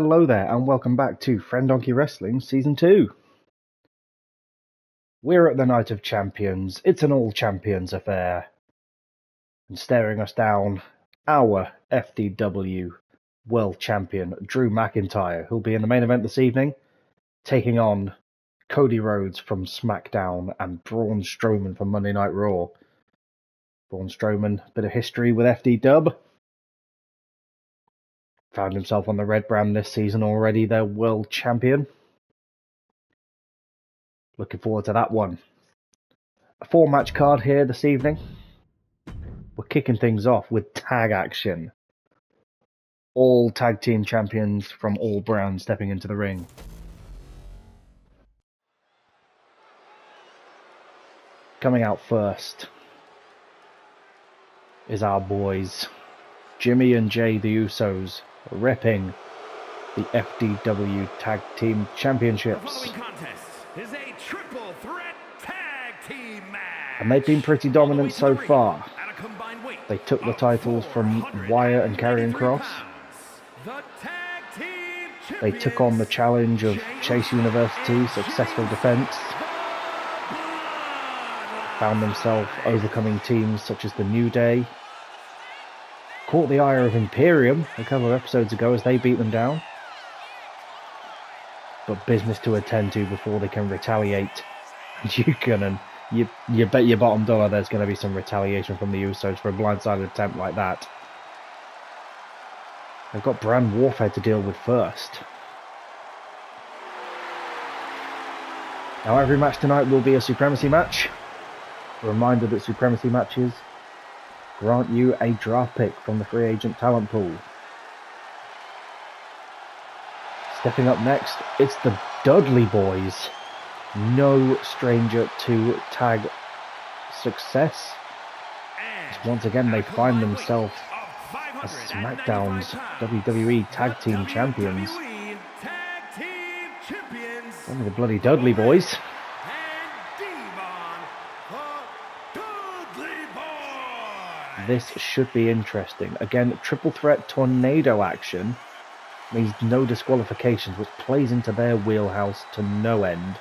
Hello there, and welcome back to Friendonkey Wrestling Season 2. We're at the Night of Champions. It's an all-champions affair. And staring us down, our FDW World Champion, Drew McIntyre, who'll be in the main event this evening, taking on Cody Rhodes from Smackdown and Braun Strowman from Monday Night Raw. Braun Strowman, bit of history with FDW. Found himself on the red brand this season already, their world champion. Looking forward to that one. A 4-match card here this evening. We're kicking things off with tag action. All tag team champions from all brands stepping into the ring. Coming out first is our boys, Jimmy and Jay the Usos, repping the FDW Tag Team Championships. The following contest is a triple threat tag team match. And they've been pretty dominant so far. At a combined weight They took the titles from Wyatt and Karrion Kross. The tag team They took on the challenge of Chase University, successful defense. Found themselves overcoming teams such as the New Day. Caught the ire of Imperium a couple of episodes ago as they beat them down. But business to attend to before they can retaliate. And you bet your bottom dollar there's going to be some retaliation from the Usos for a blindsided attempt like that. They've got brand warfare to deal with first. Now every match tonight will be a Supremacy match. A reminder that Supremacy matches grant you a draft pick from the free agent talent pool. Stepping up next, it's the Dudley Boys. No stranger to tag success. As once again they find themselves as SmackDown's WWE Tag Team Champions. One of the bloody Dudley Boys. This should be interesting. Again, triple threat tornado action means no disqualifications, which plays into their wheelhouse to no end.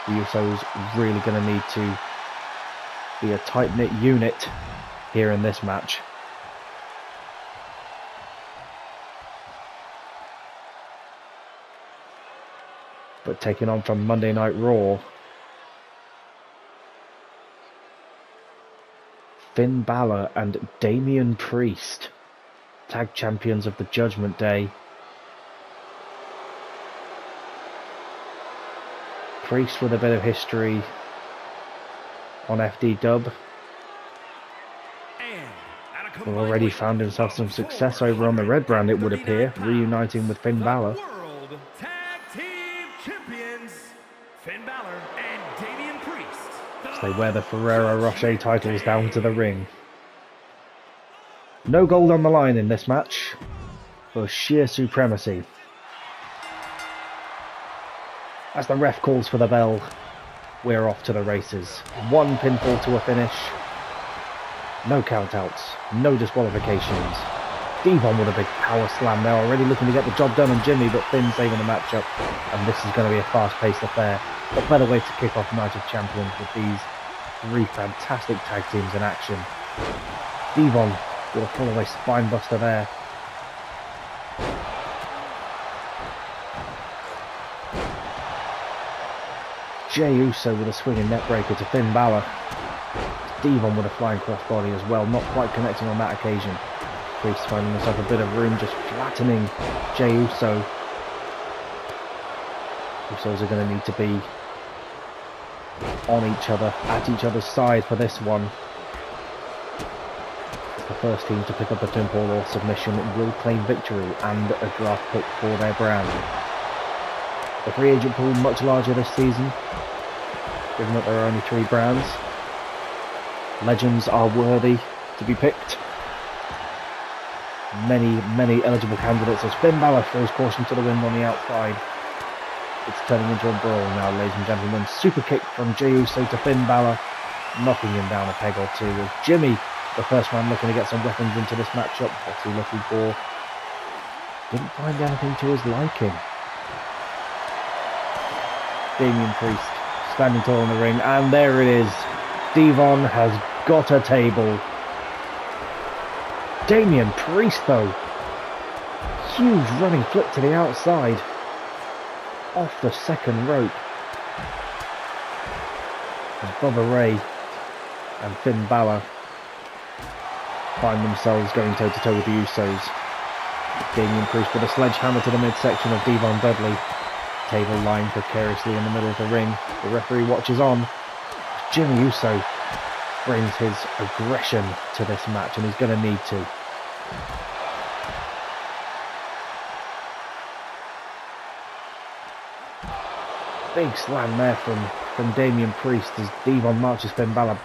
The Usos really going to need to be a tight-knit unit here in this match. But taking on from Monday Night Raw, Finn Balor and Damian Priest, tag champions of the Judgment Day. Priest with a bit of history on FDW. Who already found himself some success over on the red brand, it would appear, reuniting with Finn Balor. As they wear the Ferrero Rocher titles down to the ring. No gold on the line in this match, for sheer supremacy. As the ref calls for the bell, we're off to the races. One pinfall to a finish. No countouts, no disqualifications. Devon with a big power slam there, already looking to get the job done on Jimmy, but Finn saving the matchup. And this is going to be a fast-paced affair. What better way to kick off Night of Champions with these three fantastic tag teams in action. Devon with a full-away spine buster there. Jey Uso with a swinging neckbreaker to Finn Balor. Devon with a flying crossbody as well, not quite connecting on that occasion. Priest finding himself a bit of room, just flattening Jey Uso. Usos are going to need to be on each other, at each other's side for this one. The first team to pick up a pinfall or submission will claim victory and a draft pick for their brand. The free agent pool much larger this season, given that there are only 3 brands. Legends are worthy to be picked. Many eligible candidates as Finn Balor throws caution to the wind on the outside. It's turning into a brawl now, ladies and gentlemen. Super kick from Jey Uso to Finn Balor, knocking him down a peg or two. As Jimmy, the first man looking to get some weapons into this matchup. What's he looking for? didn't find anything to his liking. Damian Priest standing tall in the ring, and there it is. Devon has got a table. Damian Priest, though, huge running flip to the outside, off the second rope. As Bubba Ray and Finn Balor find themselves going toe-to-toe with the Usos. Damian Priest with a sledgehammer to the midsection of Devon Dudley. Table lying precariously in the middle of the ring. The referee watches on. Jimmy Uso brings his aggression to this match, and he's going to need to. Big slam there from Damian Priest as Devon marches Finn Balor,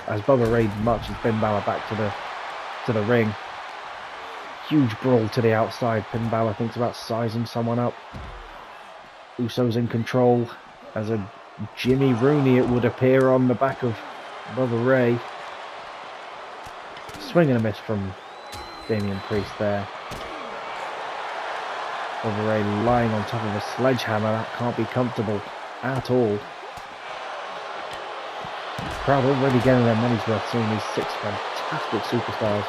as Bubba Ray marches Finn Balor back to the ring. Huge brawl to the outside. Finn Balor thinks about sizing someone up. Uso's in control as a Jimmy Rooney, it would appear, on the back of Bubba Ray. Swing and a miss from Damian Priest there. Bubba Ray lying on top of a sledgehammer. That can't be comfortable at all. Crowd already getting their money's worth seeing these 6 fantastic superstars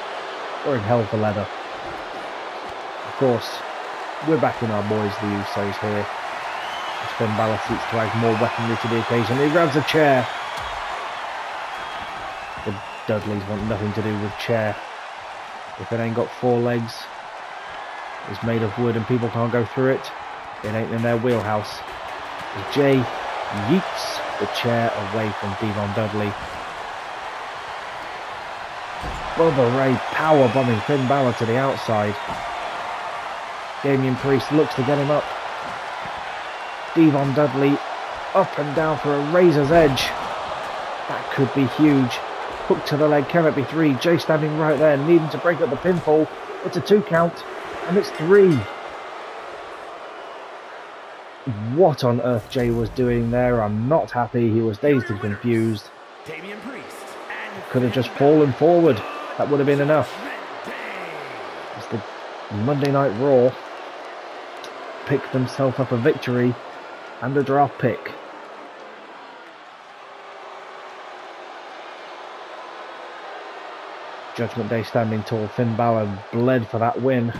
wearing hell for leather. Of course, we're backing our boys, the Usos, here. As Finn Balor seeks to add more weaponry to the occasion. He grabs a chair. The Dudleys want nothing to do with chair. If it ain't got 4 legs, it's made of wood and people can't go through it, it ain't in their wheelhouse. As Jay yeets the chair away from Devon Dudley. Bubba Ray powerbombing Finn Balor to the outside. Damian Priest looks to get him up. Devon Dudley up and down for a razor's edge. That could be huge. Hook to the leg, can it be 3? Jay standing right there, needing to break up the pinfall. It's a 2 count, and it's 3. What on earth Jay was doing there, I'm not happy. He was dazed and confused. Damian Priest Could have just fallen forward. That would have been enough. As the Monday Night Raw picked themselves up a victory and a draft pick. Judgment Day standing tall. Finn Balor bled for that win.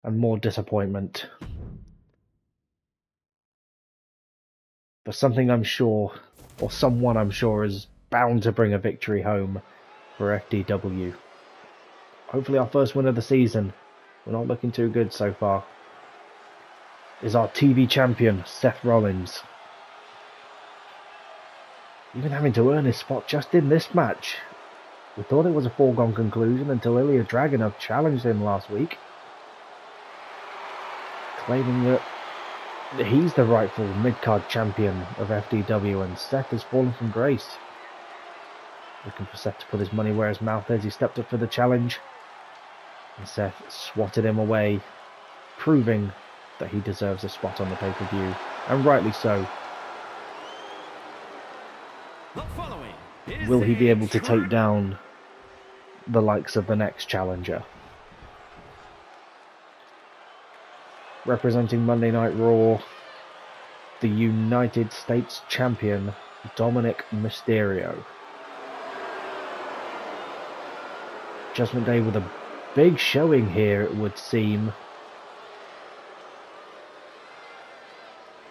And more disappointment. But something I'm sure, or someone I'm sure, is bound to bring a victory home for FDW. Hopefully our first win of the season. We're not looking too good so far. Is our TV champion, Seth Rollins. Even having to earn his spot just in this match. We thought it was a foregone conclusion until Ilya Dragunov challenged him last week, claiming that he's the rightful mid-card champion of FDW, and Seth has fallen from grace. Looking for Seth to put his money where his mouth is, he stepped up for the challenge, and Seth swatted him away, proving that he deserves a spot on the pay-per-view, and rightly so. Will he be able to take down the likes of the next challenger? Representing Monday Night Raw, the United States champion, Dominic Mysterio. Judgment Day with a big showing here, it would seem.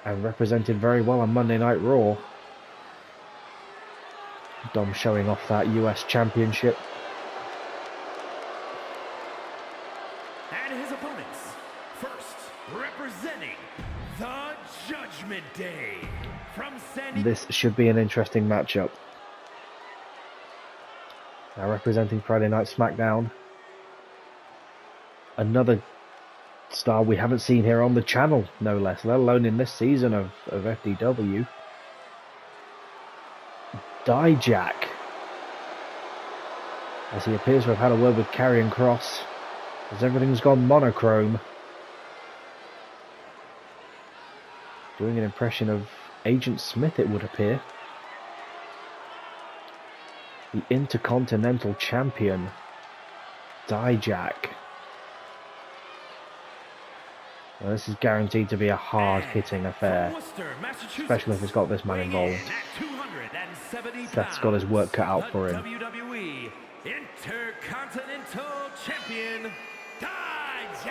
And represented very well on Monday Night Raw. Dom showing off that US Championship. And his opponents, first representing the Judgment Day from San. This should be an interesting matchup. Now representing Friday Night Smackdown. Another star we haven't seen here on the channel, no less, let alone in this season of FDW. Dijak, as he appears to have had a word with Karrion Kross, as everything's gone monochrome. Doing an impression of Agent Smith, it would appear. The Intercontinental Champion, Dijak. Well, this is guaranteed to be a hard-hitting affair, especially if it's got this man involved. Seth's got his work cut out for him. WWE Intercontinental Champion, Dijak.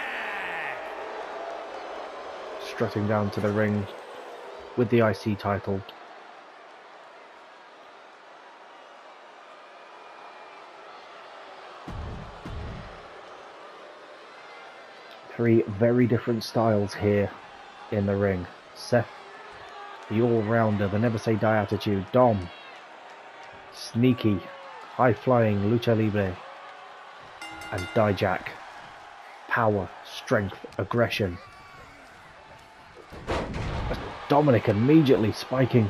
Strutting down to the ring with the IC title. Three very different styles here in the ring. Seth, the all-rounder, the never-say-die attitude. Dom, sneaky, high-flying lucha libre. And Dijak, power, strength, aggression. Dominic immediately spiking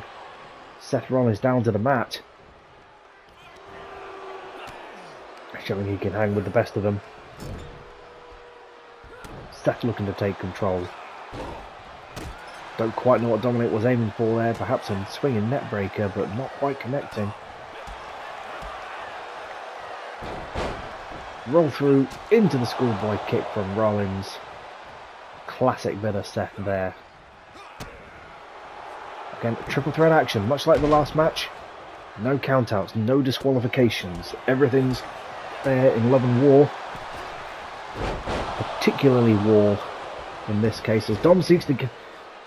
Seth Rollins down to the mat, showing he can hang with the best of them. Seth looking to take control. Don't quite know what Dominic was aiming for there. Perhaps a swinging net breaker, but not quite connecting. Roll through into the schoolboy kick from Rollins. Classic bit of Seth there. Again, triple threat action, much like the last match. No countouts, no disqualifications. Everything's fair in love and war. Particularly war in this case, as Dom seeks to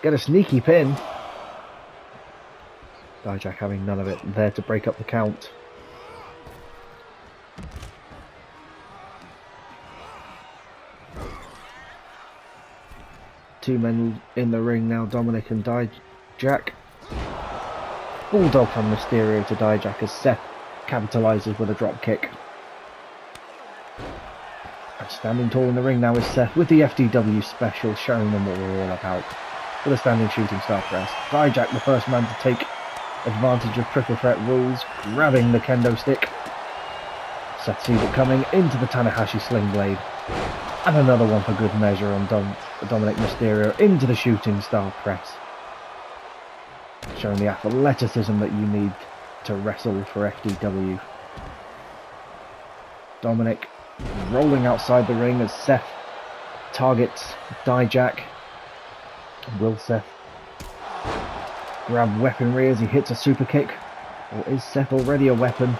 get a sneaky pin. Dijak having none of it, there to break up the count. Two men in the ring now, Dominic and Dijak. Bulldog from Mysterio to Dijak as Seth capitalises with a drop kick. And standing tall in the ring now is Seth with the FDW special, showing them what we're all about. With a standing shooting star press. Dijak, the first man to take advantage of triple threat rules, grabbing the kendo stick. Seth sees it coming into the Tanahashi sling blade. And another one for good measure on Dominic Mysterio into the shooting star press. Showing the athleticism that you need to wrestle for FDW. Dominic rolling outside the ring as Seth targets Dijak. Will Seth grab weaponry as he hits a super kick? Or is Seth already a weapon?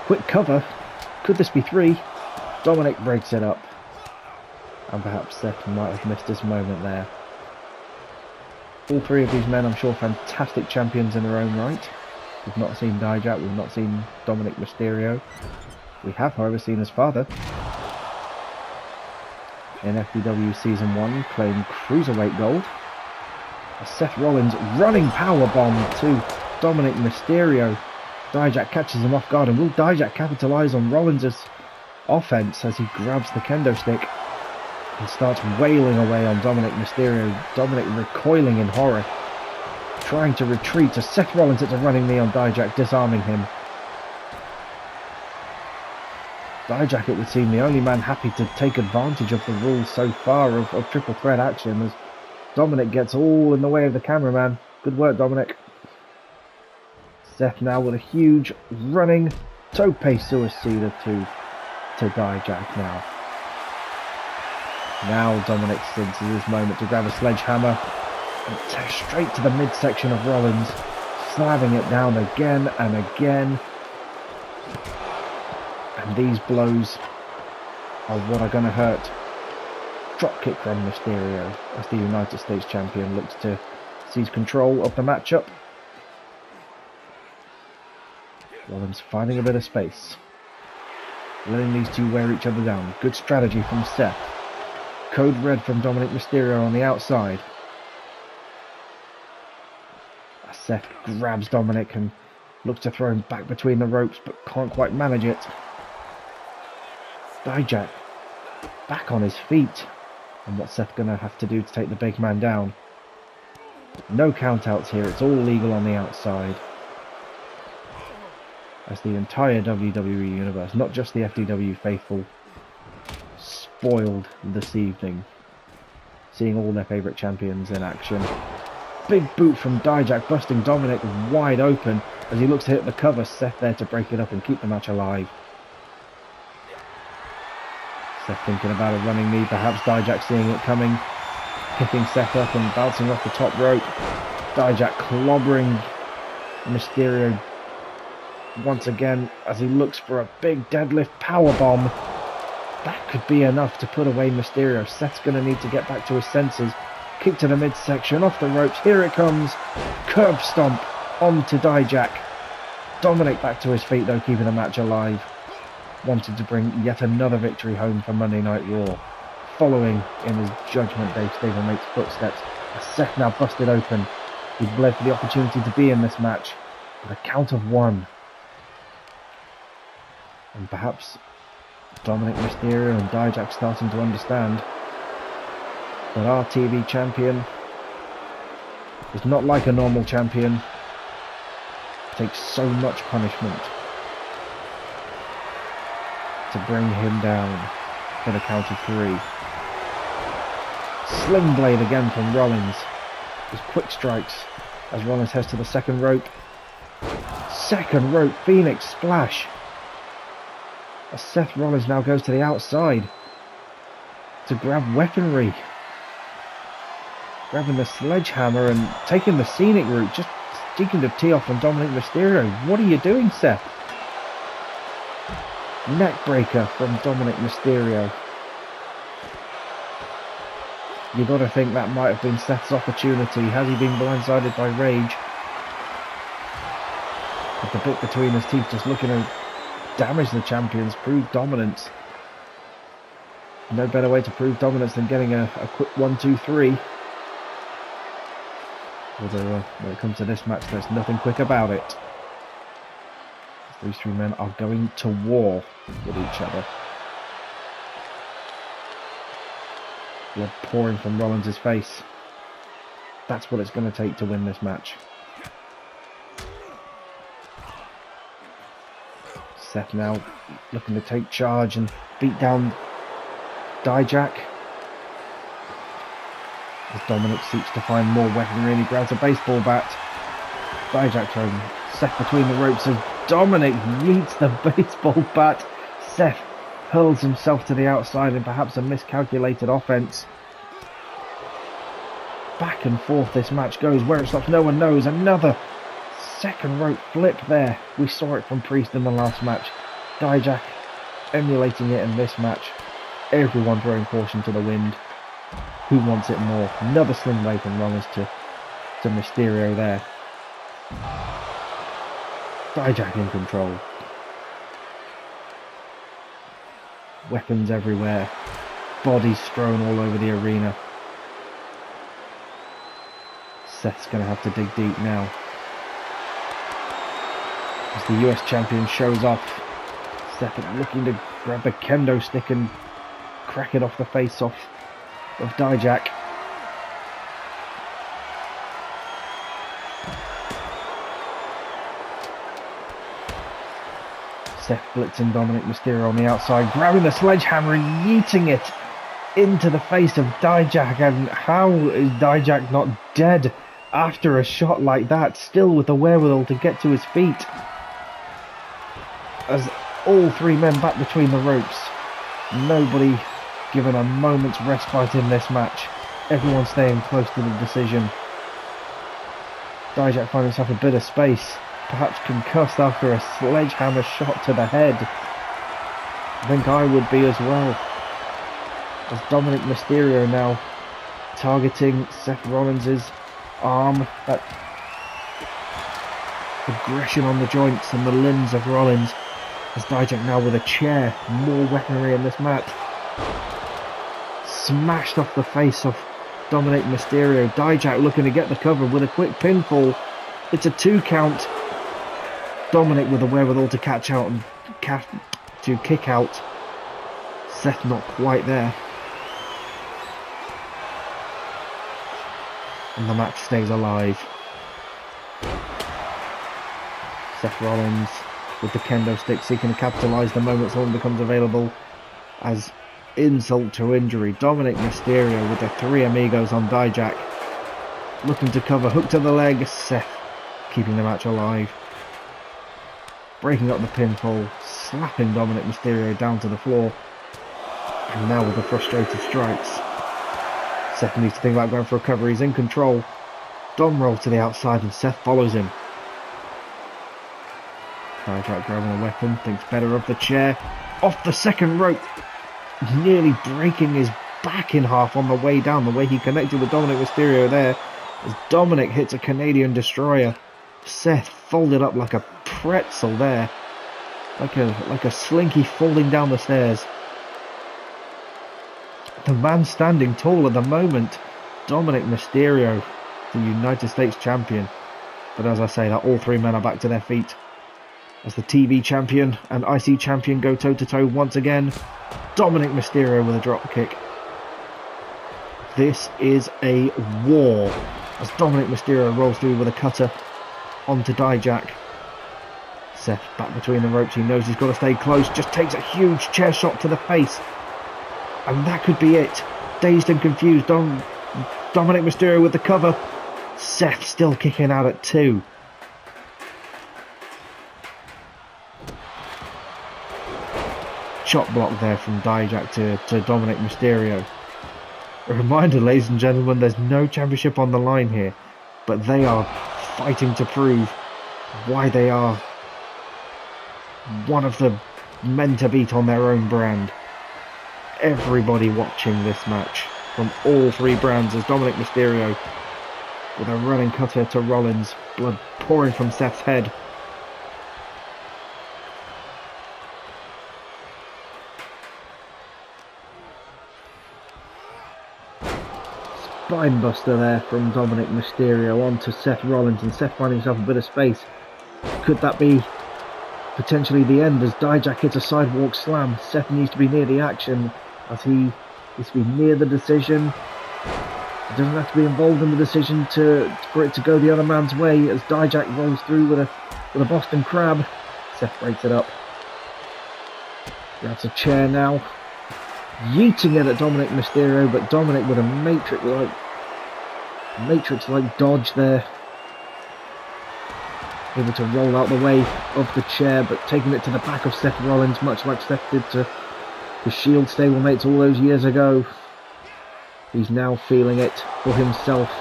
Quick cover. Could this be three? Dominic breaks it up. And perhaps Seth might have missed his moment there. All three of these men, I'm sure, fantastic champions in their own right. We've not seen Dijak, we've not seen Dominic Mysterio. We have, however, seen his father in FDW Season 1 claim Cruiserweight Gold. Seth Rollins running powerbomb to Dominic Mysterio. Dijak catches him off guard, and will Dijak capitalise on Rollins' offense as he grabs the kendo stick and starts wailing away on Dominic Mysterio. Dominic recoiling in horror, trying to retreat as Seth Rollins hits a running knee on Dijak, disarming him. Dijak, it would seem, the only man happy to take advantage of the rules so far of triple threat action, as Dominic gets all in the way of the cameraman. Good work, Dominic. Seth now with a huge running tope suicida to Dijak now. Now Dominic senses his moment to grab a sledgehammer and straight to the midsection of Rollins, slamming it down again and again. And these blows are what are going to hurt. Dropkick from Mysterio as the United States Champion looks to seize control of the matchup. Rollins finding a bit of space, letting these two wear each other down. Good strategy from Seth. Code red from Dominic Mysterio on the outside. Seth grabs Dominic and looks to throw him back between the ropes, but can't quite manage it. Dijak back on his feet. And what's Seth going to have to do to take the big man down? No countouts here, it's all legal on the outside. As the entire WWE universe, not just the FDW faithful, spoiled this evening, seeing all their favourite champions in action. Big boot from Dijak, busting Dominic wide open as he looks to hit the cover. Seth there to break it up and keep the match alive. Seth thinking about a running knee, perhaps Dijak seeing it coming, picking Seth up and bouncing off the top rope. Dijak clobbering Mysterio once again as he looks for a big deadlift powerbomb. That could be enough to put away Mysterio. Seth's going to need to get back to his senses. Kick to the midsection, off the ropes, here it comes. Curb stomp onto Dijak. Dominic back to his feet though, keeping the match alive. Wanted to bring yet another victory home for Monday Night Raw. Following in his Judgment Day stablemate's footsteps, as Seth now busted open. He's bled for the opportunity to be in this match, but a count of 1. And perhaps Dominic Mysterio and Dijak starting to understand that our TV champion is not like a normal champion. It takes so much punishment to bring him down for the count of 3. Sling blade again from Rollins. His quick strikes as Rollins heads to the second rope. Second rope Phoenix splash. As Seth Rollins now goes to the outside to grab weaponry. Grabbing the sledgehammer and taking the scenic route. Just seeking to tee off from Dominic Mysterio. What are you doing, Seth? Neckbreaker from Dominic Mysterio. You got to think that might have been Seth's opportunity. Has he been blindsided by rage? With the bit between his teeth, just looking to damage the champions, prove dominance. No better way to prove dominance than getting a quick 1, 2, 3. Although when it comes to this match, there's nothing quick about it. These 3 men are going to war with each other. Blood pouring from Rollins' face. That's what it's going to take to win this match. Seth now looking to take charge and beat down Dijak. As Dominic seeks to find more weaponry and he grabs a baseball bat. Dijak throwing Seth between the ropes as Dominic yeets the baseball bat. Seth hurls himself to the outside in perhaps a miscalculated offense. Back and forth this match goes. Where it stops no one knows. Another second rope flip there. We saw it from Priest in the last match. Dijak emulating it in this match. Everyone throwing caution to the wind. Who wants it more? Another sling blade from Rollins to Mysterio there. Dijak in control. Weapons everywhere. Bodies strewn all over the arena. Seth's going to have to dig deep now. As the US champion shows off. Seth looking to grab the kendo stick and crack it off the face of Dijak. Seth blitzing Dominic Mysterio on the outside, grabbing the sledgehammer and yeeting it into the face of Dijak. And how is Dijak not dead after a shot like that? Still with the wherewithal to get to his feet. As all 3 men back between the ropes. Nobody given a moment's respite in this match. Everyone staying close to the decision. Dijak finds himself a bit of space. Perhaps concussed after a sledgehammer shot to the head. I think I would be as well. As Dominic Mysterio now targeting Seth Rollins' arm. That aggression on the joints and the limbs of Rollins. As Dijak now with a chair. More weaponry in this match. Smashed off the face of Dominic Mysterio. Dijak looking to get the cover with a quick pinfall. It's a 2 count. Dominic with the wherewithal to catch out and to kick out. Seth not quite there. And the match stays alive. Seth Rollins with the kendo stick seeking to capitalise the moment someone becomes available as insult to injury. Dominic Mysterio with the 3 amigos on Dijak. Looking to cover, hook to the leg. Seth keeping the match alive. Breaking up the pinfall, slapping Dominic Mysterio down to the floor. And now with the frustrated strikes. Seth needs to think about going for a cover. He's in control. Dom rolls to the outside and Seth follows him. Dijak grabbing a weapon, thinks better of the chair. Off the second rope. Nearly breaking his back in half on the way down. The way he connected with Dominic Mysterio there. As Dominic hits a Canadian Destroyer. Seth folded up like a pretzel there. Like a slinky folding down the stairs. The man standing tall at the moment, Dominic Mysterio, the United States champion. But as I say, that all three men are back to their feet. As the TV champion and IC champion go toe-to-toe once again. Dominic Mysterio with a drop kick. This is a war. As Dominic Mysterio rolls through with a cutter onto Dijak. Seth back between the ropes. He knows he's got to stay close. Just takes a huge chair shot to the face. And that could be it. Dazed and confused. Dominic Mysterio with the cover. Seth still kicking out at 2. Chop block there from Dijak to Dominic Mysterio. A reminder, ladies and gentlemen, there's no championship on the line here. But they are fighting to prove why they are one of the men to beat on their own brand. Everybody watching this match from all three brands as Dominic Mysterio with a running cutter to Rollins, blood pouring from Seth's head. Spinebuster there from Dominic Mysterio onto Seth Rollins, and Seth finding himself a bit of space. Could that be potentially the end as Dijak hits a sidewalk slam? Seth needs to be near the action as he needs to be near the decision. He doesn't have to be involved in the decision for it to go the other man's way as Dijak rolls through with a Boston Crab. Seth breaks it up. Grabs a chair now. Yeeting it at Dominic Mysterio, but Dominic with a Matrix-like dodge there. Able to roll out the way of the chair, but taking it to the back of Seth Rollins, much like Seth did to the Shield stablemates all those years ago. He's now feeling it for himself.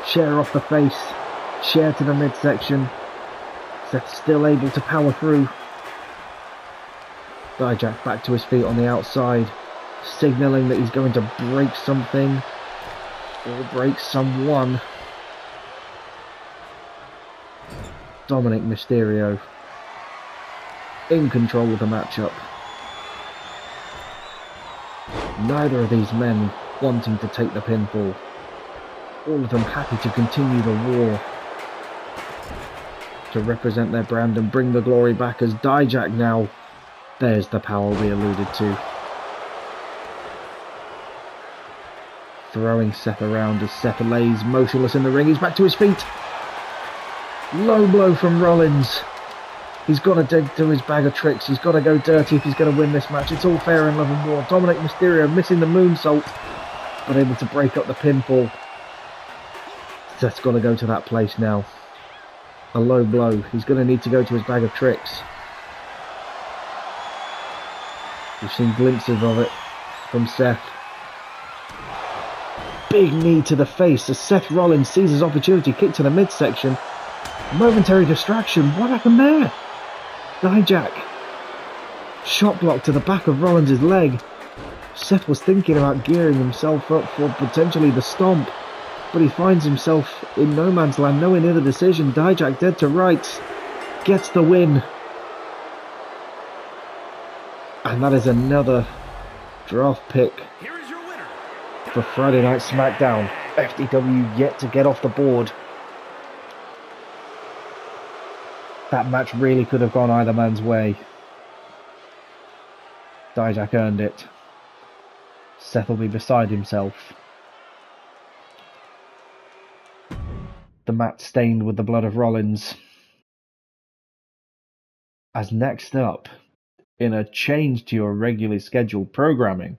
Chair off the face, chair to the midsection. Seth still able to power through. Dijak back to his feet on the outside, signalling that he's going to break something or break someone. Dominic Mysterio in control of the matchup. Neither of these men wanting to take the pinfall. All of them happy to continue the war to represent their brand and bring the glory back as Dijak now. There's the power we alluded to. Throwing Seth around as Seth lays motionless in the ring. He's back to his feet. Low blow from Rollins. He's got to dig to his bag of tricks. He's got to go dirty if he's going to win this match. It's all fair in love and war. Dominic Mysterio missing the moonsault, but able to break up the pinfall. Seth's got to go to that place now. A low blow. He's going to need to go to his bag of tricks. We've seen glimpses of it from Seth. Big knee to the face as Seth Rollins sees his opportunity. Kick to the midsection. Momentary distraction. What happened there? Dijak. Shot block to the back of Rollins' leg. Seth was thinking about gearing himself up for potentially the stomp, but he finds himself in no man's land, nowhere near the decision. Dijak dead to rights. Gets the win. And that is another draft pick Here is your winner. for Friday Night Smackdown. FDW yet to get off the board. That match really could have gone either man's way. Dijak earned it. Seth will be beside himself. The mat stained with the blood of Rollins. As next up, in a change to your regularly scheduled programming,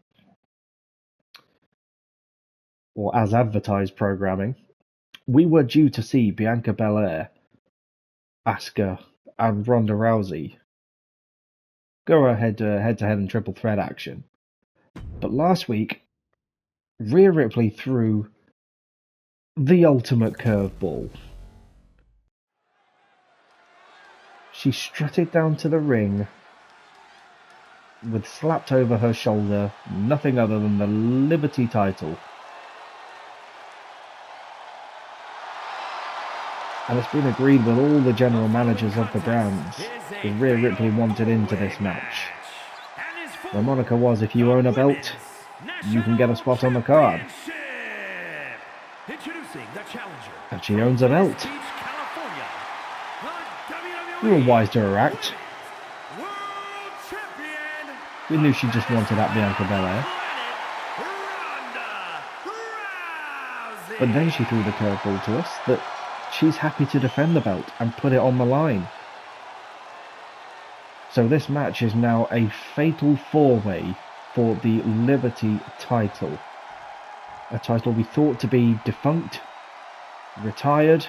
or as advertised programming, we were due to see Bianca Belair, Asuka, and Ronda Rousey go ahead to head-to-head in triple threat action. But last week, Rhea Ripley threw the ultimate curveball. She strutted down to the ring with slapped over her shoulder nothing other than the Liberty title. And it's been agreed with all the general managers of the brands that Rhea Ripley wanted into this match. The moniker was, if you own a belt, you can get a spot on the card. And she owns a belt. We were wise to her act. We knew she just wanted that Bianca Belair. But then she threw the curveball to us that she's happy to defend the belt and put it on the line. So this match is now a fatal four-way for the Liberty title. A title we thought to be defunct, retired.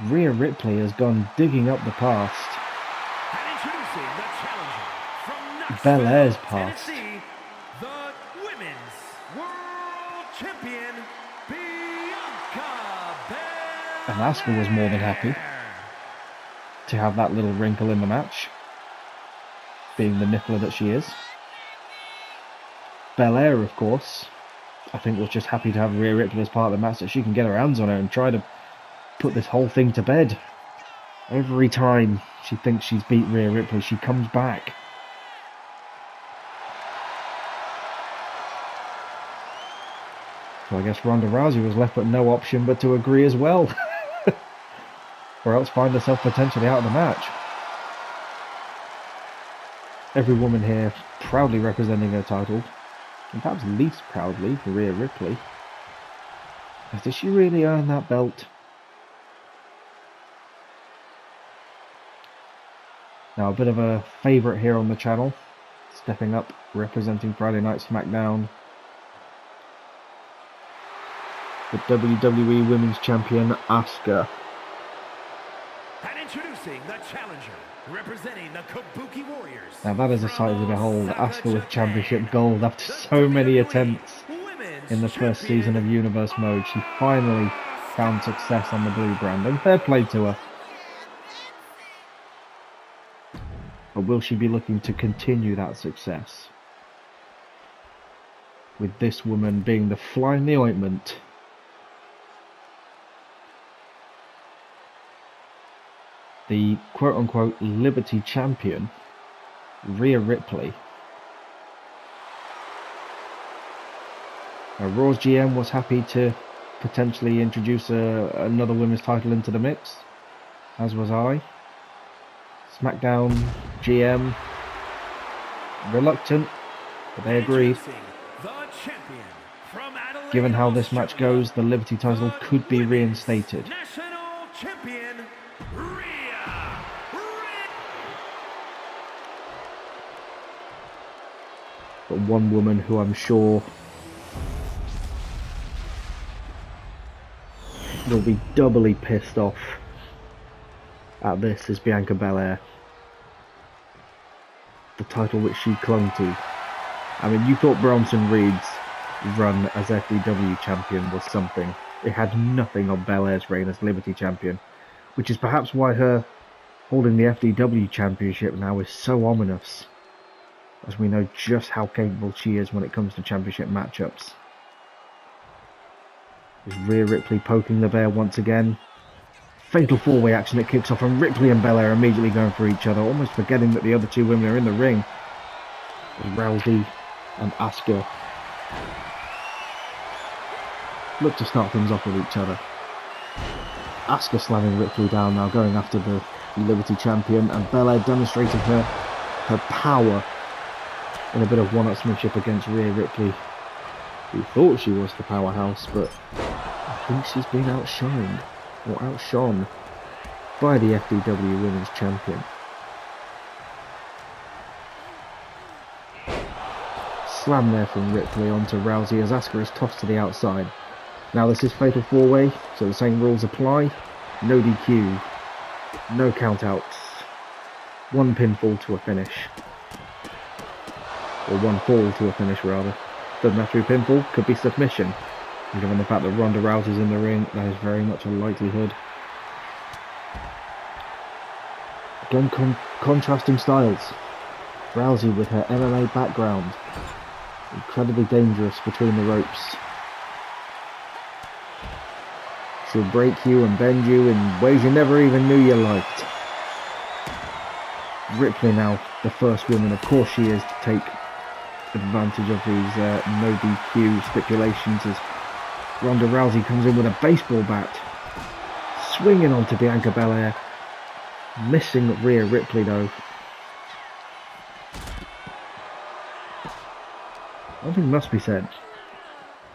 Rhea Ripley has gone digging up the past. Belair's past. The Women's World Champion, Bianca Belair. And Asuka was more than happy to have that little wrinkle in the match, being the niffler that she is. Belair, of course, I think was just happy to have Rhea Ripley as part of the match, that she can get her hands on her and try to put this whole thing to bed. Every time she thinks she's beat Rhea Ripley, she comes back. So I guess Ronda Rousey was left with no option but to agree as well. Or else find herself potentially out of the match. Every woman here proudly representing her title, and perhaps least proudly Rhea Ripley. As did she really earn that belt? Now a bit of a favourite here on the channel, stepping up, representing Friday Night Smackdown, the WWE Women's Champion Asuka. And introducing the challenger, representing the Kabuki Warriors. Now that is a sight to behold. Asuka with championship gold after so many attempts in the first season of Universe Mode. She finally found success on the blue brand, and fair play to her. But will she be looking to continue that success? With this woman being the fly in the ointment. The quote-unquote Liberty Champion, Rhea Ripley. Now, Raw's GM was happy to potentially introduce another women's title into the mix, as was I. Smackdown GM, reluctant, but they agreed. Given how this match goes, the Liberty title could be reinstated. National Champion, Rhea. But one woman who I'm sure will be doubly pissed off at this is Bianca Belair. The title which she clung to. I mean, you thought Bronson Reed's run as FDW champion was something. It had nothing on Belair's reign as Liberty champion, which is perhaps why her holding the FDW championship now is so ominous, as we know just how capable she is when it comes to championship matchups. Is Rhea Ripley poking the bear once again? Fatal four-way action that kicks off, and Ripley and Belair immediately going for each other, almost forgetting that the other two women are in the ring. Rousey and Asuka look to start things off with each other. Asuka slamming Ripley down now, going after the Liberty champion, and Belair demonstrating her power in a bit of one-upsmanship against Rhea Ripley, who thought she was the powerhouse, but I think she's been outshined, or outshone, by the FDW Women's Champion. Slam there from Ripley onto Rousey as Asuka is tossed to the outside. Now this is Fatal 4-Way, so the same rules apply. No DQ, no countouts, one pinfall to a finish. Or one fall to a finish, rather. Doesn't have to be pinfall, could be submission. And given the fact that Ronda Rousey's in the ring, that is very much a likelihood. Again, contrasting styles. Rousey with her MMA background. Incredibly dangerous between the ropes. She'll break you and bend you in ways you never even knew you liked. Ripley now, the first woman, of course she is, to take advantage of these no DQ stipulations as Ronda Rousey comes in with a baseball bat, swinging onto Bianca Belair, missing Rhea Ripley though. One thing must be said,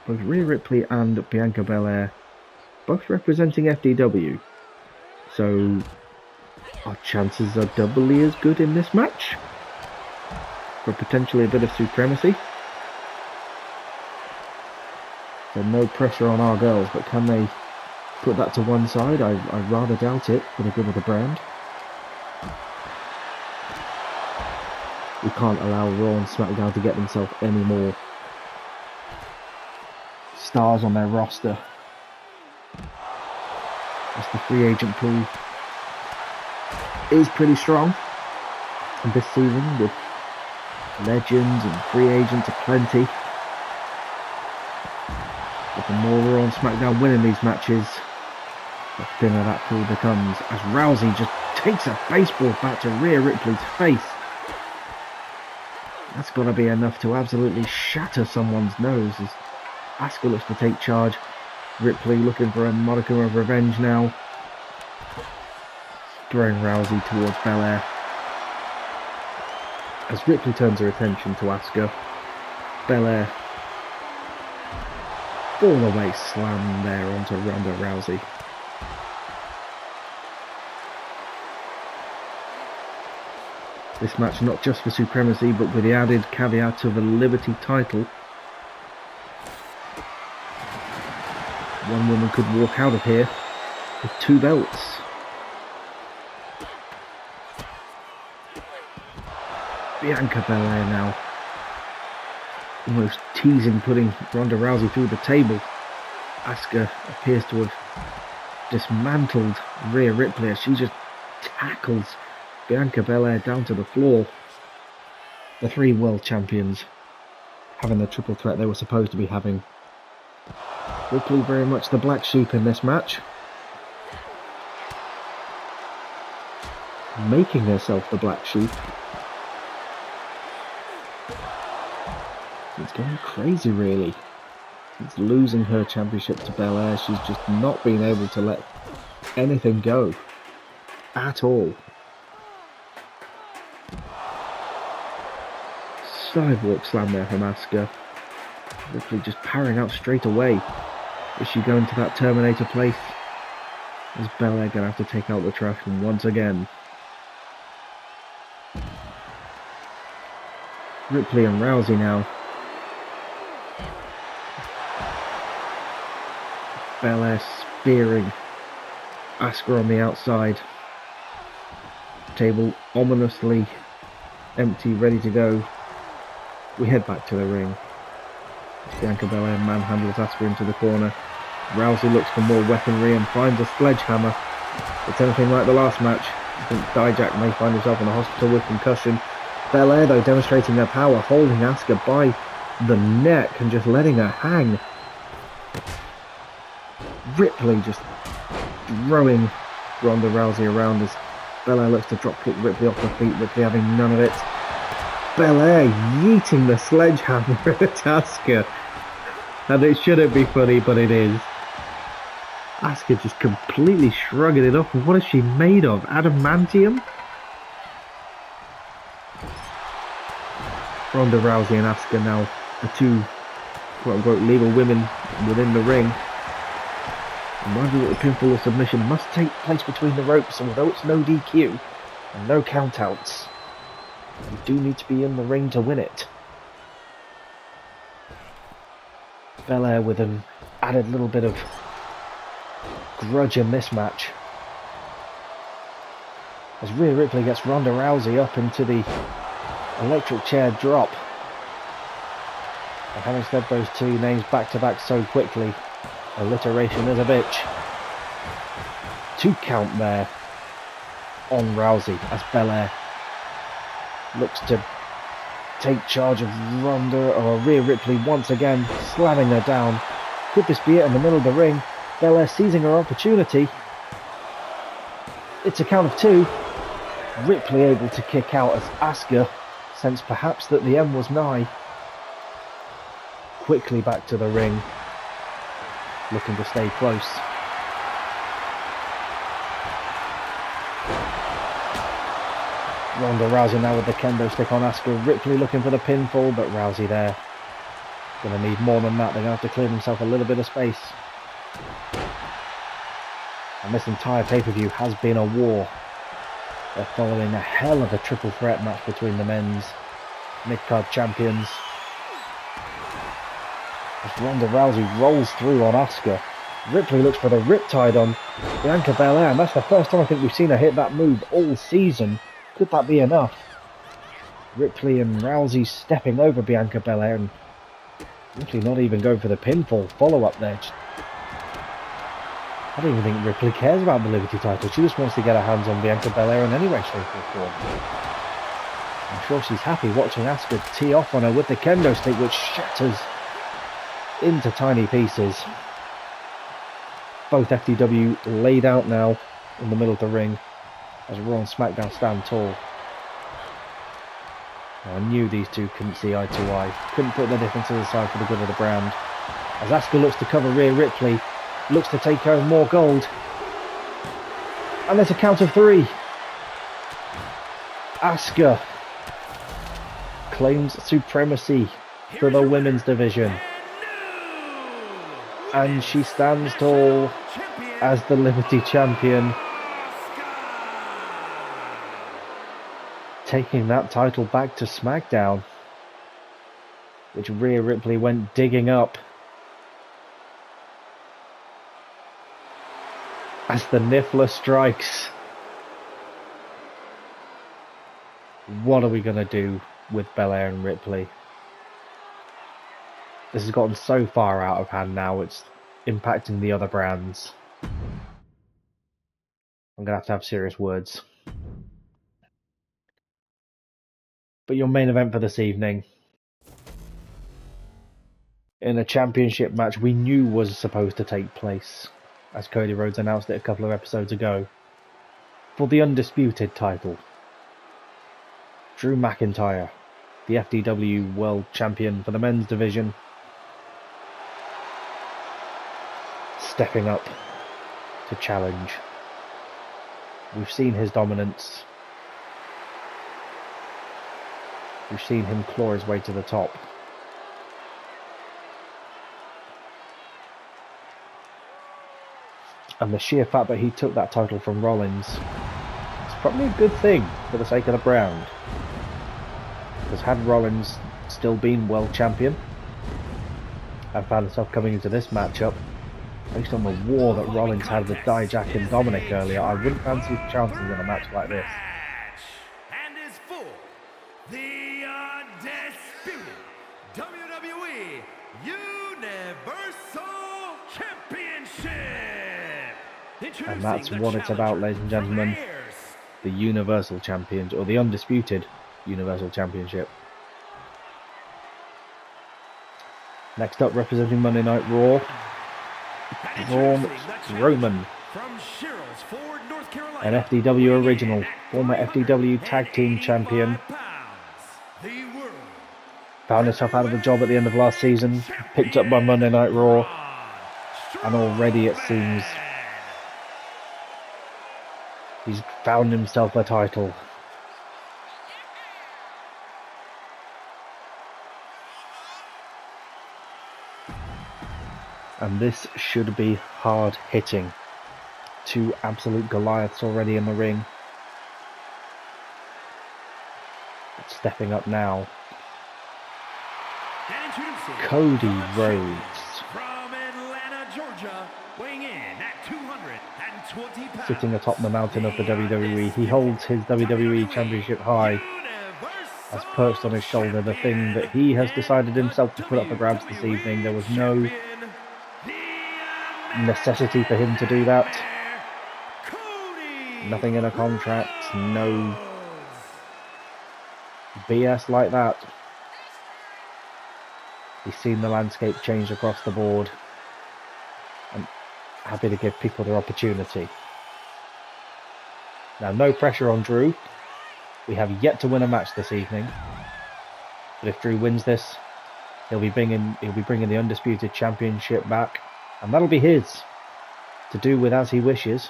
both Rhea Ripley and Bianca Belair both representing FDW, so our chances are doubly as good in this match for potentially a bit of supremacy. So no pressure on our girls, but can they put that to one side? I rather doubt it for the good of the brand. We can't allow Raw and Smackdown to get themselves any more stars on their roster. As the free agent pool is pretty strong this season, with legends and free agents aplenty. But the more Raw and Smackdown winning these matches, the thinner that pool becomes, as Rousey just takes a baseball bat to Rhea Ripley's face. That's got to be enough to absolutely shatter someone's nose as Asuka looks to take charge. Ripley looking for a modicum of revenge now, throwing Rousey towards Belair. As Ripley turns her attention to Asuka, Belair fall away slam there onto Ronda Rousey. This match not just for supremacy, but with the added caveat of a Liberty title. One woman could walk out of here with 2 belts. Bianca Belair now almost teasing putting Ronda Rousey through the table. Asuka appears to have dismantled Rhea Ripley as she just tackles Bianca Belair down to the floor. The 3 world champions having the triple threat they were supposed to be having. Ripley very much the black sheep in this match, making herself the black sheep. It's going crazy really. It's losing her championship to Belair. She's just not been able to let anything go at all. Sidewalk slam there from Asuka. Ripley just powering out straight away. Is she going to that Terminator place? Is Belair going to have to take out the trash once again? Ripley and Rousey now. Belair spearing Asuka on the outside. Table ominously empty, ready to go. We head back to the ring. Bianca Belair manhandles Asuka into the corner. Rousey looks for more weaponry and finds a sledgehammer. It's anything like the last match. I think Dijak may find himself in a hospital with concussion. Belair though demonstrating their power, holding Asuka by the neck and just letting her hang. Ripley just throwing Ronda Rousey around as Belair looks to drop kick Ripley off her feet, Ripley having none of it. Belair yeeting the sledgehammer at Asuka. And it shouldn't be funny, but it is. Asuka just completely shrugging it off. What is she made of? Adamantium? Ronda Rousey and Asuka now the 2 quote-unquote legal women within the ring. And whether the pinfall or submission must take place between the ropes, and although it's no DQ and no countouts, you do need to be in the ring to win it. Belair with an added little bit of grudge in this match, as Rhea Ripley gets Ronda Rousey up into the electric chair drop. And having said those two names back to back so quickly, alliteration is a bitch. 2 count there on Rousey as Belair looks to take charge of Ronda, or Rhea Ripley once again, slamming her down. Could this be it in the middle of the ring? Belair seizing her opportunity. It's a count of 2. Ripley able to kick out as Asuka sensed perhaps that the end was nigh. Quickly back to the ring, looking to stay close. Ronda Rousey now with the kendo stick on Asuka. Ripley looking for the pinfall, but Rousey there. Gonna need more than that. They're gonna have to clear themselves a little bit of space. And this entire pay-per-view has been a war. They're following a hell of a triple threat match between the men's mid-card champions. As Ronda Rousey rolls through on Asuka. Ripley looks for the riptide on Bianca Belair, and that's the first time I think we've seen her hit that move all season. Could that be enough? Ripley and Rousey stepping over Bianca Belair, and Ripley not even going for the pinfall follow-up there. I don't even think Ripley cares about the Liberty title. She just wants to get her hands on Bianca Belair in any way, shape or form. I'm sure she's happy watching Asuka tee off on her with the kendo stick, which shatters into tiny pieces. Both FDW laid out now in the middle of the ring as Raw and Smackdown stand tall. Now, I knew these two couldn't see eye to eye, couldn't put their differences aside for the good of the brand. As Asuka looks to cover Rhea Ripley, looks to take home more gold. And there's a count of 3. Asuka claims supremacy for the women's division. And she stands tall as the Liberty Champion, taking that title back to SmackDown, which Rhea Ripley went digging up. As the Niffler strikes. What are we going to do with Belair and Ripley? This has gotten so far out of hand now, it's impacting the other brands. I'm going to have serious words. But your main event for this evening, in a championship match we knew was supposed to take place, as Cody Rhodes announced it a couple of episodes ago, for the undisputed title. Drew McIntyre, the FDW World Champion for the men's division, stepping up to challenge. We've seen his dominance. We've seen him claw his way to the top. And the sheer fact that he took that title from Rollins is probably a good thing for the sake of the brand. Because had Rollins still been world champion and found himself coming into this matchup, based on the war that Rollins had with Dijak and Dominic earlier, I wouldn't fancy his chances in a match like this. And is for the undisputed WWE Universal Championship. And that's what it's about, ladies and gentlemen. The Universal Champions, or the Undisputed Universal Championship. Next up, representing Monday Night Raw, Braun Strowman, an FDW original, former FDW Tag Team Champion. Found himself out of a job at the end of last season, picked up by Monday Night Raw, and already it seems he's found himself a title. And this should be hard hitting. 2 absolute Goliaths already in the ring. But stepping up now, Cody Rhodes. From Atlanta, Georgia, weighing in at 220 pounds. Sitting atop the mountain of the WWE, he holds his WWE Championship high has perched on his shoulder the thing that he has decided himself to put up for grabs this evening. There was no necessity for him to do that. Nothing in a contract, no BS like that. He's seen the landscape change across the board. I'm happy to give people their opportunity. Now, no pressure on Drew. We have yet to win a match this evening. But if Drew wins this, he'll be bringing the Undisputed Championship back. And that'll be his to do with as he wishes.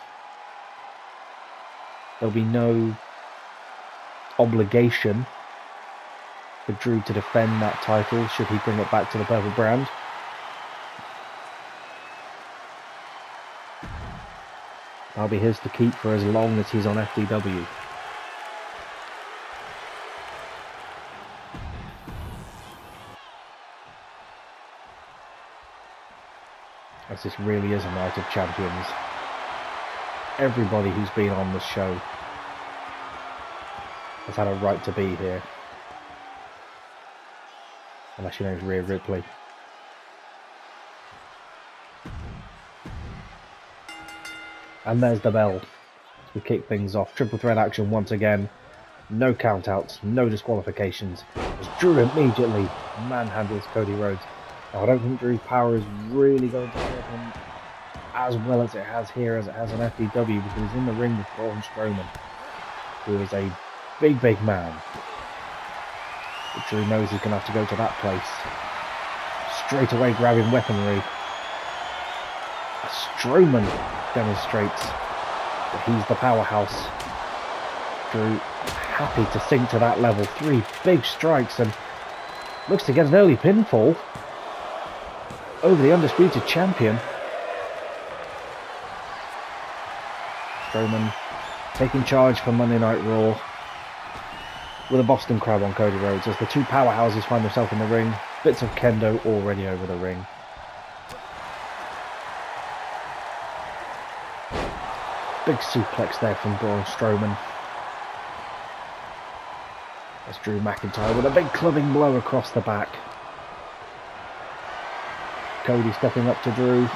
There'll be no obligation for Drew to defend that title should he bring it back to the purple brand. That'll be his to keep for as long as he's on FDW. As this really is a night of champions. Everybody who's been on this show has had a right to be here. Unless your name's Rhea Ripley. And there's the bell. We kick things off. Triple threat action once again. No countouts, no disqualifications. As Drew immediately manhandles Cody Rhodes. Now, I don't think Drew's power is really going to serve him as well as it has here, as it has on FDW, because he's in the ring with Braun Strowman, who is a big, big man. But Drew knows he's going to have to go to that place. Straight away grabbing weaponry. As Strowman demonstrates that he's the powerhouse. Drew happy to sink to that level. 3 big strikes and looks to get an early pinfall over the Undisputed Champion. Strowman taking charge for Monday Night Raw with a Boston Crab on Cody Rhodes as the two powerhouses find themselves in the ring. Bits of kendo already over the ring. Big suplex there from Braun Strowman. As Drew McIntyre with a big clubbing blow across the back. Cody stepping up to Drew.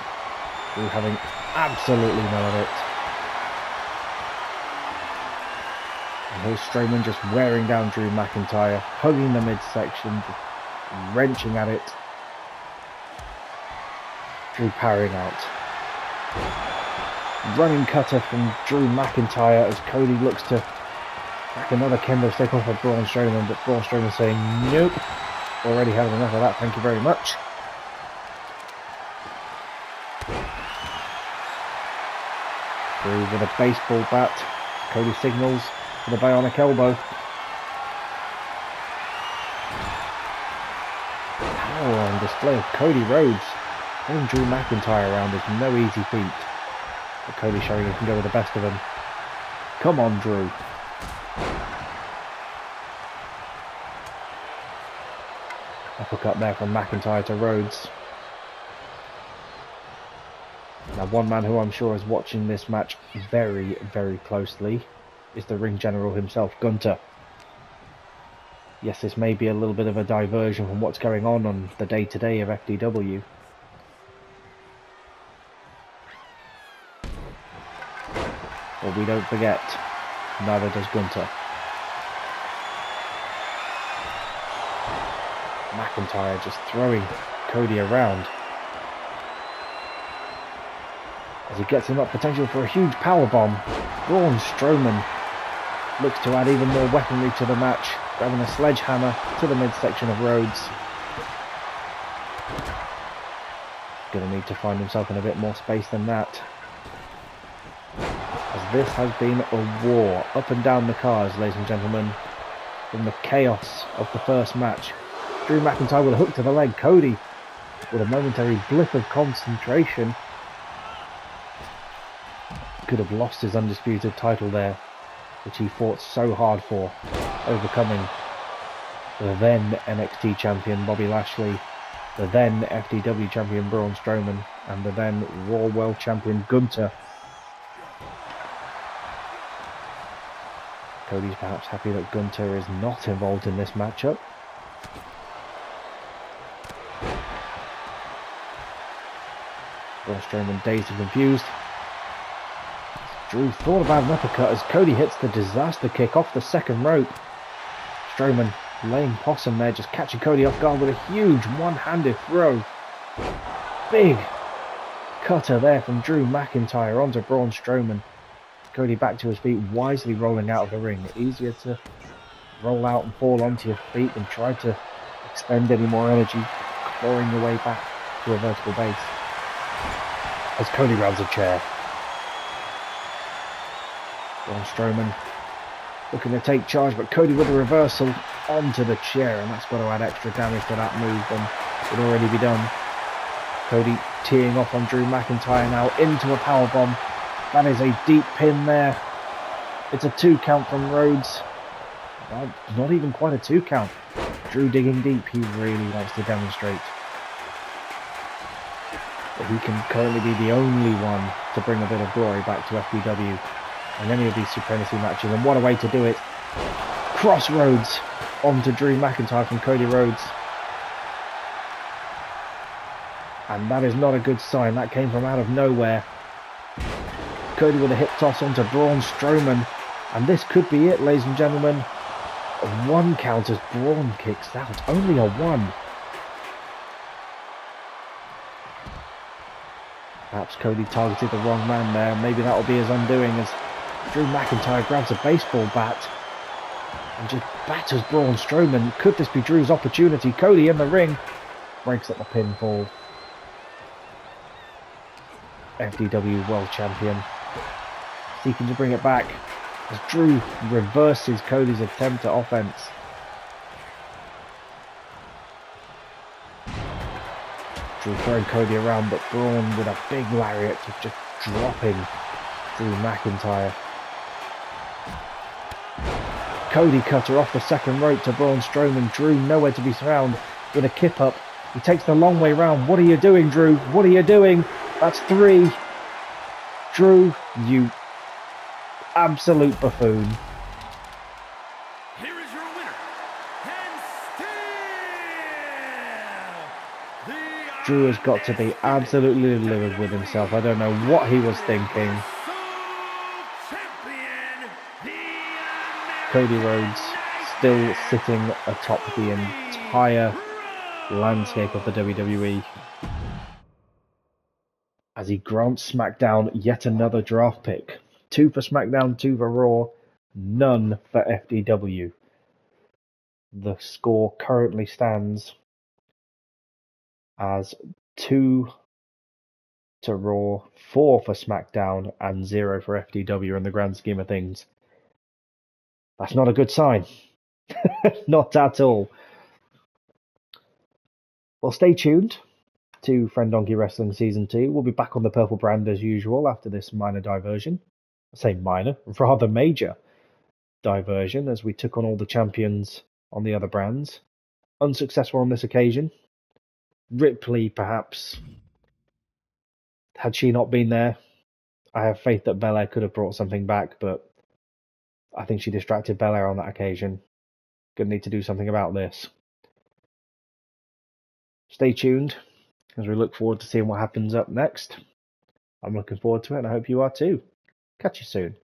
Drew having absolutely none of it. And here's Strowman just wearing down Drew McIntyre, hugging the midsection, wrenching at it. Drew powering out. Running cutter from Drew McIntyre as Cody looks to crack another kendo stick off of Braun Strowman, but Braun Strowman saying nope, already having enough of that, thank you very much. Drew with a baseball bat. Cody signals for the bionic elbow. Power on display of Cody Rhodes. Pulling Drew McIntyre around is no easy feat. But Cody showing he can go with the best of them. Come on, Drew. Uppercut there from McIntyre to Rhodes. Now, one man who I'm sure is watching this match very, very closely is the ring general himself, Gunther. Yes, this may be a little bit of a diversion from what's going on the day-to-day of FDW. But we don't forget, neither does Gunther. McIntyre just throwing Cody around. As he gets him up, potential for a huge powerbomb. Braun Strowman looks to add even more weaponry to the match, grabbing a sledgehammer to the midsection of Rhodes. Gonna need to find himself in a bit more space than that. As this has been a war up and down the cards, ladies and gentlemen. From the chaos of the first match. Drew McIntyre with a hook to the leg. Cody with a momentary blip of concentration. Could have lost his undisputed title there, which he fought so hard for, overcoming the then NXT champion Bobby Lashley, the then FDW champion Braun Strowman, and the then Raw World champion Gunther. Cody's perhaps happy that Gunter is not involved in this matchup. Braun Strowman dazed and confused. Drew thought about an uppercut as Cody hits the disaster kick off the second rope. Strowman laying possum there, just catching Cody off guard with a huge one-handed throw. Big cutter there from Drew McIntyre onto Braun Strowman. Cody back to his feet, wisely rolling out of the ring. Easier to roll out and fall onto your feet than try to expend any more energy, clawing your way back to a vertical base. As Cody grabs a chair. Braun Strowman looking to take charge, but Cody with a reversal onto the chair, and that's got to add extra damage to that move than would already be done. Cody teeing off on Drew McIntyre now into a powerbomb. That is a deep pin there. It's a 2 count from Rhodes. Well, not even quite a 2 count. Drew digging deep. He really likes to demonstrate that he can currently be the only one to bring a bit of glory back to FDW in any of these supremacy matches. And what a way to do it. Crossroads onto Drew McIntyre from Cody Rhodes. And that is not a good sign. That came from out of nowhere. Cody with a hip toss onto Braun Strowman. And this could be it, ladies and gentlemen. A 1 count as Braun kicks out. Only a 1. Perhaps Cody targeted the wrong man there. Maybe that will be his undoing as Drew McIntyre grabs a baseball bat and just batters Braun Strowman. Could this be Drew's opportunity? Cody in the ring. Breaks up the pinfall. FDW World Champion. Seeking to bring it back as Drew reverses Cody's attempt at offense. Drew throwing Cody around, but Braun with a big lariat just dropping Drew McIntyre. Cody cutter off the second rope to Braun Strowman. Drew nowhere to be found with a kip up. He takes the long way round. What are you doing, Drew? What are you doing? That's 3. Drew, you absolute buffoon. Here is your winner, and still Drew has got to be absolutely livid with himself. I don't know what he was thinking. champion, Cody Rhodes still sitting atop the entire landscape of the WWE as he grants SmackDown yet another draft pick. 2 for SmackDown, 2 for Raw, none for FDW. The score currently stands as 2 to Raw, 4 for SmackDown, and 0 for FDW in the grand scheme of things. That's not a good sign. Not at all. Well, stay tuned to Friendonkey Wrestling Season 2. We'll be back on the purple brand as usual after this minor diversion. I say minor, rather major diversion, as we took on all the champions on the other brands. Unsuccessful on this occasion. Ripley, perhaps, had she not been there, I have faith that Belair could have brought something back, but I think she distracted Belair on that occasion. Gonna need to do something about this. Stay tuned as we look forward to seeing what happens up next. I'm looking forward to it, and I hope you are too. Catch you soon.